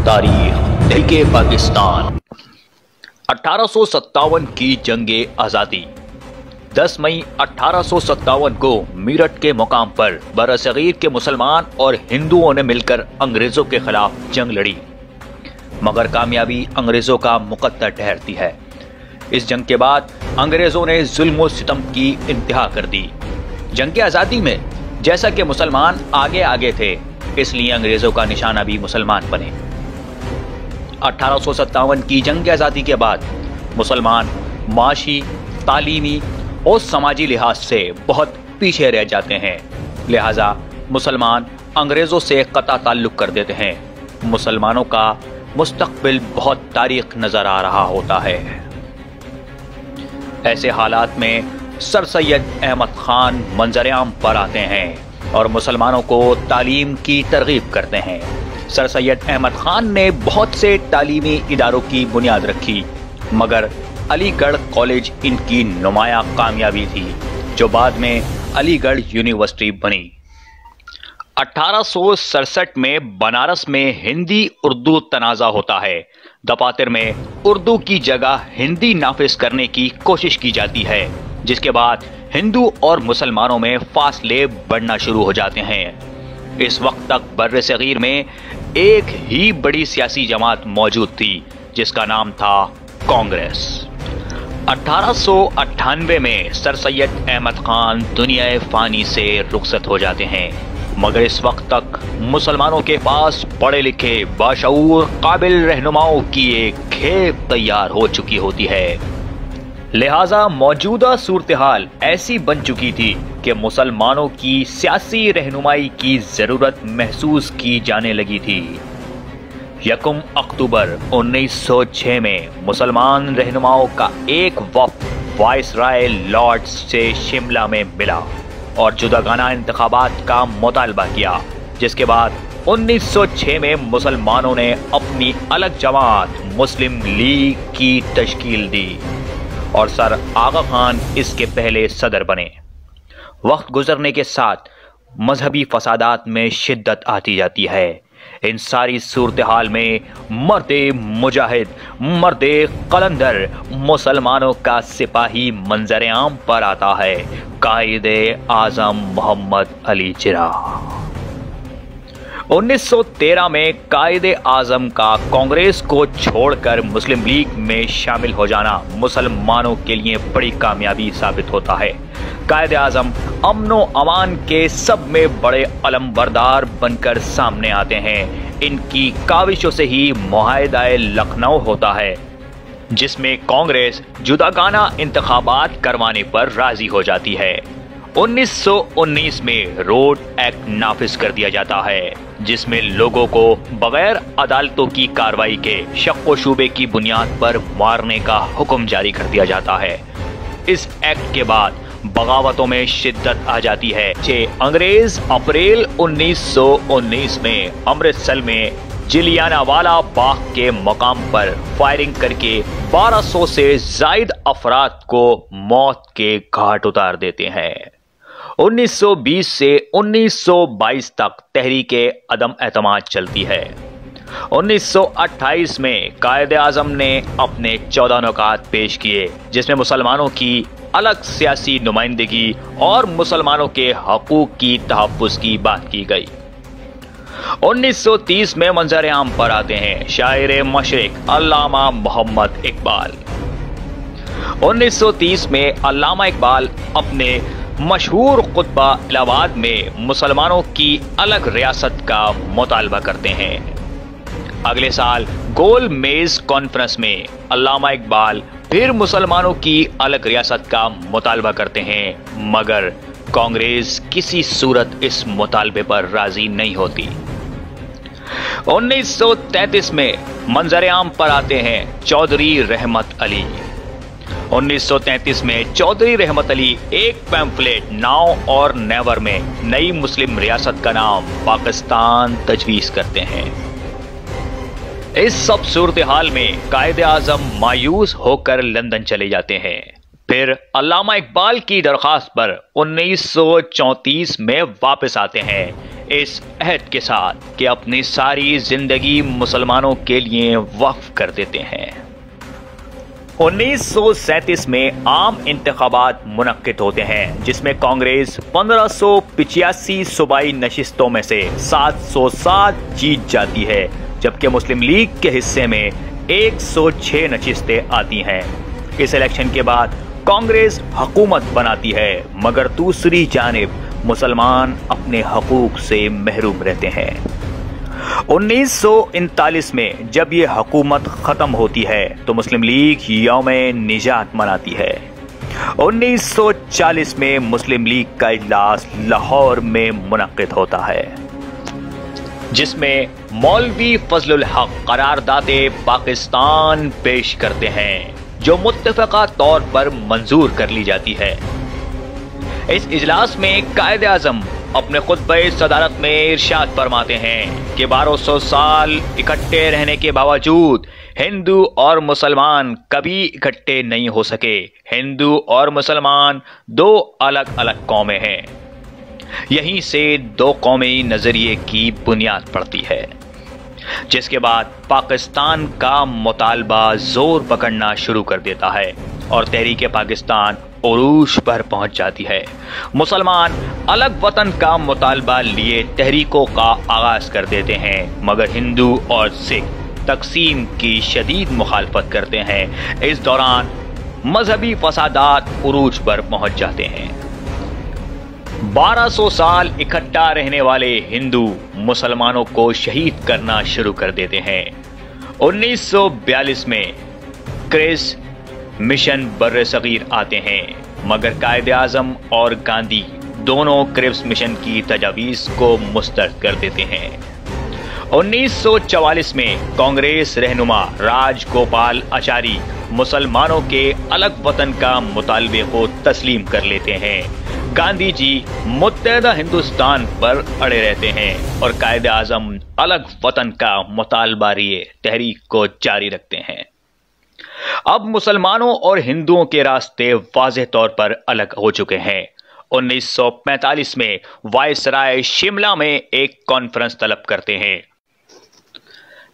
तारीख तहरीके पाकिस्तान 1857 की जंगे आज़ादी। 10 मई 1857 को मीरठ के मुकाम पर बरसगीर के मुसलमान और हिंदुओं ने मिलकर अंग्रेजों के खिलाफ जंग लड़ी, मगर कामयाबी अंग्रेजों का मुकद्दर ठहरती है। इस जंग के बाद अंग्रेजों ने जुल्म और सितम की इंतहा कर दी। जंग आज़ादी में जैसा कि मुसलमान आगे आगे थे, इसलिए अंग्रेजों का निशाना भी मुसलमान बने। 1857 की जंग आज़ादी के बाद मुसलमान माशी, तालीमी और समाजी लिहाज से बहुत पीछे रह जाते हैं, लिहाजा मुसलमान अंग्रेजों से कता ताल्लुक कर देते हैं। मुसलमानों का मुस्तकबिल बहुत तारीख नजर आ रहा होता है। ऐसे हालात में सर सैयद अहमद खान मंजर-ए-आम पर आते हैं और मुसलमानों को तालीम की तरगीब करते हैं। सर सैयद अहमद खान ने बहुत से तालीमी इदारों की बुनियाद रखी, मगर अलीगढ़ कॉलेज इनकी नुमाया कामयाबी थी, जो बाद में अलीगढ़ यूनिवर्सिटी बनी। 1867 में बनारस में हिंदी उर्दू तनाज़ा होता है। दफातर में उर्दू की जगह हिंदी नाफिज करने की कोशिश की जाती है, जिसके बाद हिंदू और मुसलमानों में फासले बढ़ना शुरू हो जाते हैं। इस वक्त तक बर्र-ए-सगीर में एक ही बड़ी सियासी जमात मौजूद थी, जिसका नाम था कांग्रेस। 1898 में सर सैयद अहमद खान दुनिया फानी से रुखसत हो जाते हैं, मगर इस वक्त तक मुसलमानों के पास पढ़े लिखे बाशऊर काबिल रहनुमाओं की एक खेप तैयार हो चुकी होती है। लिहाजा मौजूदा सूरत हाल ऐसी बन चुकी थी कि मुसलमानों की सियासी रहनुमाई की जरूरत महसूस की जाने लगी थी। 1 अक्टूबर 1906 में मुसलमान रहनुमाओं का एक वफ्द वाइसराय लॉर्ड्स से शिमला में मिला और जुदागाना इंतखाबात का मुतालबा किया, जिसके बाद 1906 में मुसलमानों ने अपनी अलग जमात मुस्लिम लीग की तश्कील दी और सर आगा खान इसके पहले सदर बने। वक्त गुजरने के साथ मजहबी फसादात में शिद्दत आती जाती है। इन सारी सूरत हाल में मर्दे मुजाहिद, मर्दे कलंदर, मुसलमानों का सिपाही मंजर-ए-आम पर आता है, कायदे आजम मोहम्मद अली जिन्ना। 1913 में कायदे आजम का कांग्रेस को छोड़कर मुस्लिम लीग में शामिल हो जाना मुसलमानों के लिए बड़ी कामयाबी साबित होता है। कायदे आजम अमनो अमान के सब में बड़े अलमबरदार बनकर सामने आते हैं। इनकी काविशों से ही मुआहदा लखनऊ होता है, जिसमें कांग्रेस जुदागाना इंतखाबात करवाने पर राजी हो जाती है। 1919 में रोड एक्ट नाफिज कर दिया जाता है, जिसमें लोगों को बगैर अदालतों की कार्रवाई के शक व शुबे की बुनियाद पर मारने का हुक्म जारी कर दिया जाता है। इस एक्ट के बाद बगावतों में शिद्दत आ जाती है। अंग्रेज अप्रैल 1919 में अमृतसर में जिलियानावाला बाग के मकाम पर फायरिंग करके 1200 से जायद अफराद को मौत के घाट उतार देते हैं। 1920 से 1922 तक तहरीके अदम एतमाद चलती है। 1928 में कायदे आजम ने अपने 14 नुकात पेश किए, जिसमें मुसलमानों की अलग सियासी नुमाइंदगी और मुसलमानों के हकूक की तहफ़्फ़ुज़ की बात की गई। 1930 में मंजर-ए-आम पर आते हैं शायर मशरिक अल्लामा मोहम्मद इकबाल। 1930 में अल्लामा इकबाल अपने मशहूर खुतबा इलाहाबाद में मुसलमानों की अलग रियासत का मुतालबा करते हैं। अगले साल गोल मेज कॉन्फ्रेंस में अल्लामा इकबाल फिर मुसलमानों की अलग रियासत का मुतालबा करते हैं, मगर कांग्रेस किसी सूरत इस मुतालबे पर राजी नहीं होती। 1933 में मंजर-ए-आम पर आते हैं चौधरी रहमत अली। 1933 में चौधरी रहमत अली एक पैम्फलेट नाउ और नेवर में नई मुस्लिम रियासत का नाम पाकिस्तान तजवीज करते हैं। इस सब सूरत हाल में कायदे आजम मायूस होकर लंदन चले जाते हैं। फिर अल्लामा इकबाल की दरख्वास्त पर 1934 में वापस आते हैं। इस अहद के साथ कि अपनी सारी जिंदगी मुसलमानों के लिए वक्फ कर देते हैं। 1937 में आम इंतखाबात मुनक्किद होते हैं, जिसमें कांग्रेस 1585 सूबाई नशिस्तों में से 707 जीत जाती है, जबकि मुस्लिम लीग के हिस्से में 106 नशिस्तें आती हैं। इस इलेक्शन के बाद कांग्रेस हुकूमत बनाती है, मगर दूसरी जानिब मुसलमान अपने हकूक से महरूम रहते हैं। 1939 में जब ये हुकूमत खत्म होती है तो मुस्लिम लीग यौम-ए निजात मनाती है। 1940 में मुस्लिम लीग का इजलास लाहौर में मुनक्किद होता है, जिसमें मौलवी फजलुल हक करारदादे पाकिस्तान पेश करते हैं, जो मुत्तफ़क़ा तौर पर मंजूर कर ली जाती है। इस इजलास में कायदे आज़म अपने खुतबे सदारत में इरशाद फरमाते हैं कि 1200 साल इकट्ठे रहने के बावजूद हिंदू और मुसलमान कभी इकट्ठे नहीं हो सके। हिंदू और मुसलमान दो अलग अलग कौमें हैं। यहीं से दो कौमी नजरिए की बुनियाद पड़ती है, जिसके बाद पाकिस्तान का मुतालबा जोर पकड़ना शुरू कर देता है और तहरीक पाकिस्तान उरूज पर पहुंच जाती है। मुसलमान अलग वतन का मुतालबा लिए तहरीकों का आगाज कर देते हैं, मगर हिंदू और सिख तकसीम की शदीद मुखालफत करते हैं। इस दौरान मजहबी फसादात उरूज पर पहुंच जाते हैं। 1200 साल इकट्ठा रहने वाले हिंदू मुसलमानों को शहीद करना शुरू कर देते हैं। 1942 में क्रिस मिशन बर्रे सगीर आते हैं, मगर कायदे आज़म और गांधी दोनों क्रिप्स मिशन की तजावीज़ को मुस्तरद कर देते हैं। 1944 में कांग्रेस रहनुमा राजगोपाल आचारी मुसलमानों के अलग वतन का मुतालबे को तस्लीम कर लेते हैं। गांधी जी मुत्तहदा हिंदुस्तान पर अड़े रहते हैं और कायदे आज़म अलग वतन का मुतालबा लिए तहरीक को जारी रखते हैं। अब मुसलमानों और हिंदुओं के रास्ते वाज़ेह तौर पर अलग हो चुके हैं। 1945 में वायसराय शिमला में एक कॉन्फ्रेंस तलब करते हैं।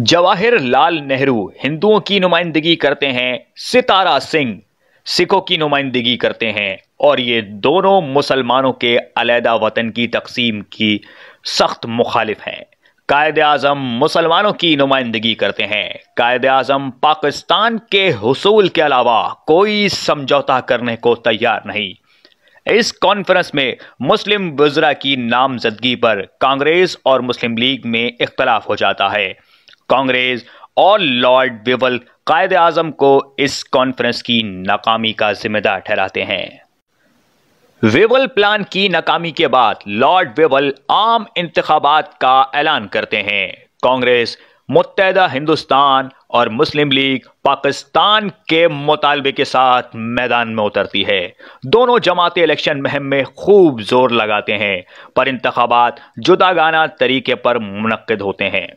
जवाहर लाल नेहरू हिंदुओं की नुमाइंदगी करते हैं, सितारा सिंह सिखों की नुमाइंदगी करते हैं, और ये दोनों मुसलमानों के अलहदा वतन की तकसीम की सख्त मुखालिफ हैं। कायदे आज़म मुसलमानों की नुमाइंदगी करते हैं। कायदे आज़म पाकिस्तान के हुसूल के अलावा कोई समझौता करने को तैयार नहीं। इस कॉन्फ्रेंस में मुस्लिम वज़रा की नामजदगी पर कांग्रेस और मुस्लिम लीग में इख्तलाफ हो जाता है। कांग्रेस और लॉर्ड विवल कायदे आज़म को इस कॉन्फ्रेंस की नाकामी का जिम्मेदार ठहराते हैं। विवल प्लान की नाकामी के बाद लॉर्ड विवल आम इंतखाबात का ऐलान करते हैं। कांग्रेस मुत्तहदा हिंदुस्तान और मुस्लिम लीग पाकिस्तान के मुतालबे के साथ मैदान में उतरती है। दोनों जमातें इलेक्शन मुहिम में खूब जोर लगाते हैं, पर इंतखाबात जुदागाना तरीके पर मुनक्किद होते हैं।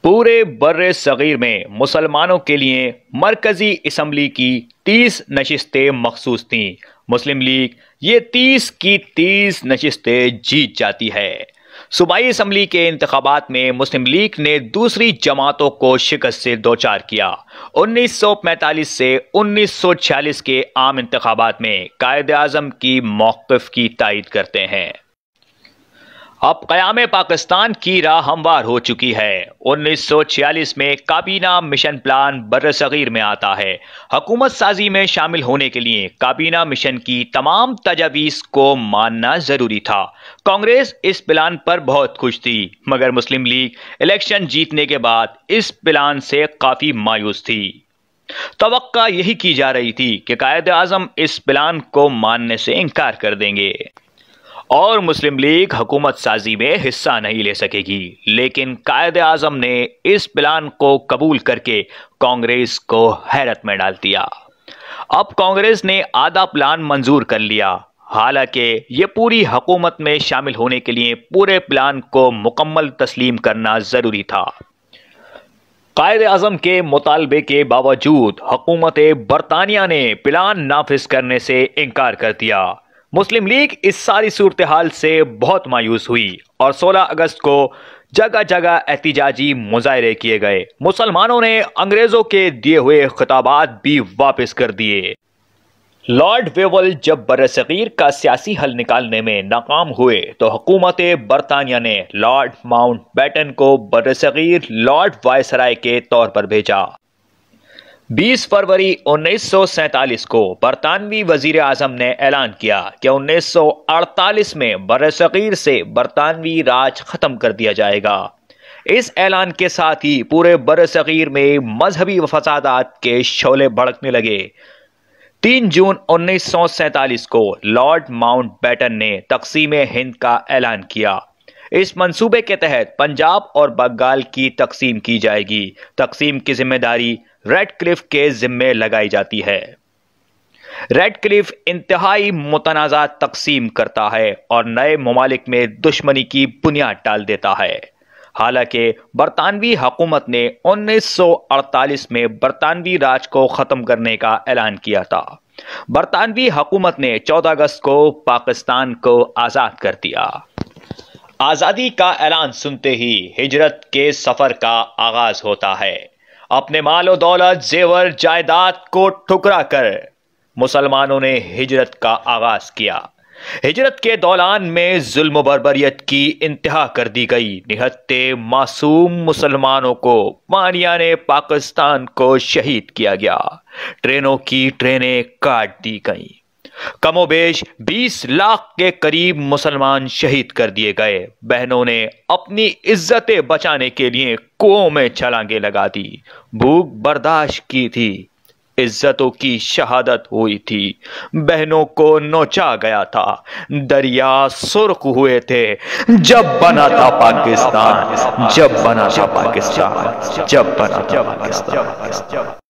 पूरे बर्रे सगीर में मुसलमानों के लिए मरकजी असम्बली की 30 नशिस्तें मखसूस थीं। मुस्लिम लीग ये 30 की 30 नशिस्तें जीत जाती है। सूबाई असम्बली के इंतखाबात में मुस्लिम लीग ने दूसरी जमातों को शिकस्त से दोचार किया। 1945 से 1946 के आम इंतखाबात में कायदे आज़म की मौक़िफ़ की तायीद करते हैं। अब क़याम पाकिस्तान की राह हमवार हो चुकी है। 1946 में काबीना मिशन प्लान बर्रसगीर में आता है। हुकूमत साजी में शामिल होने के लिए काबीना मिशन की तमाम तजावीज़ को मानना ज़रूरी था। कांग्रेस इस प्लान पर बहुत खुश थी, मगर मुस्लिम लीग इलेक्शन जीतने के बाद इस प्लान से काफ़ी मायूस थी। तवक्का यही की जा रही थी कि कायदे आज़म इस प्लान को मानने से इनकार कर देंगे और मुस्लिम लीग हुकूमत साजी में हिस्सा नहीं ले सकेगी, लेकिन कायदे आज़म ने इस प्लान को कबूल करके कांग्रेस को हैरत में डाल दिया। अब कांग्रेस ने आधा प्लान मंजूर कर लिया, हालांकि ये पूरी हुकूमत में शामिल होने के लिए पूरे प्लान को मुकम्मल तस्लीम करना ज़रूरी था। कायदे आज़म के मुतालबे के बावजूद हुकूमत बरतानिया ने प्लान नाफिज करने से इनकार कर दिया। مسلم لیگ اس ساری صورتحال سے بہت مایوس ہوئی اور 16 اگست کو جگہ جگہ احتجاجی مظاہرے کیے گئے۔ مسلمانوں نے انگریزوں کے دیے ہوئے خطابات بھی واپس کر دیے۔ لارڈ ویول جب برصغیر کا سیاسی حل نکالنے میں ناکام ہوئے تو حکومت برطانیہ نے لارڈ ماؤنٹ بیٹن کو برصغیر لارڈ وائسرائے کے طور پر بھیجا۔ 20 فروری 1947 کو برطانوی وزیر اعظم نے اعلان کیا کہ 1948 میں برصغیر سے برطانوی راج ختم کر دیا جائے گا۔ اس اعلان کے ساتھ ہی پورے برصغیر میں مذہبی فسادات کے شعلے بھڑکنے لگے۔ 3 جون 1947 کو لارڈ ماؤنٹ بیٹن نے تقسیم ہند کا اعلان کیا۔ اس منصوبے کے تحت پنجاب اور بنگال کی تقسیم کی جائے گی۔ تقسیم کی ذمہ داری ریڈ کلف کے ذمے لگائی جاتی ہے۔ ریڈ کلف انتہائی متنازع تقسیم کرتا ہے اور نئے ممالک میں دشمنی کی بنیاد ڈال دیتا ہے۔ حالانکہ برطانوی حکومت نے 1948 میں برطانوی راج کو ختم کرنے کا اعلان کیا تھا۔ برطانوی حکومت نے 14 اگست کو پاکستان کو آزاد کر دیا۔ آزادی کا اعلان سنتے ہی ہجرت کے سفر کا آغاز ہوتا ہے۔ اپنے مال و دولت، زیور جائیداد کو ٹھکرا کر مسلمانوں نے ہجرت کا آغاز کیا۔ ہجرت کے دوران میں ظلم و بربریت کی انتہا کر دی گئی۔ نہتے معصوم مسلمانوں کو پانیان پاکستان کو شہید کیا گیا۔ ٹرینوں کی ٹرینیں کاٹ دی گئیں۔ کم و بیش 20 لاکھ کے قریب مسلمان شہید کر دیے گئے۔ بہنوں نے اپنی عزتیں بچانے کے لیے کنوؤں میں چھلانگیں لگا دی۔ بھوک برداشت کی تھی، عزتوں کی شہادت ہوئی تھی، بہنوں کو نوچا گیا تھا، دریا سرخ ہوئے تھے جب بنا تھا پاکستان، جب بنا تھا پاکستان، جب بنا تھا پاکستان۔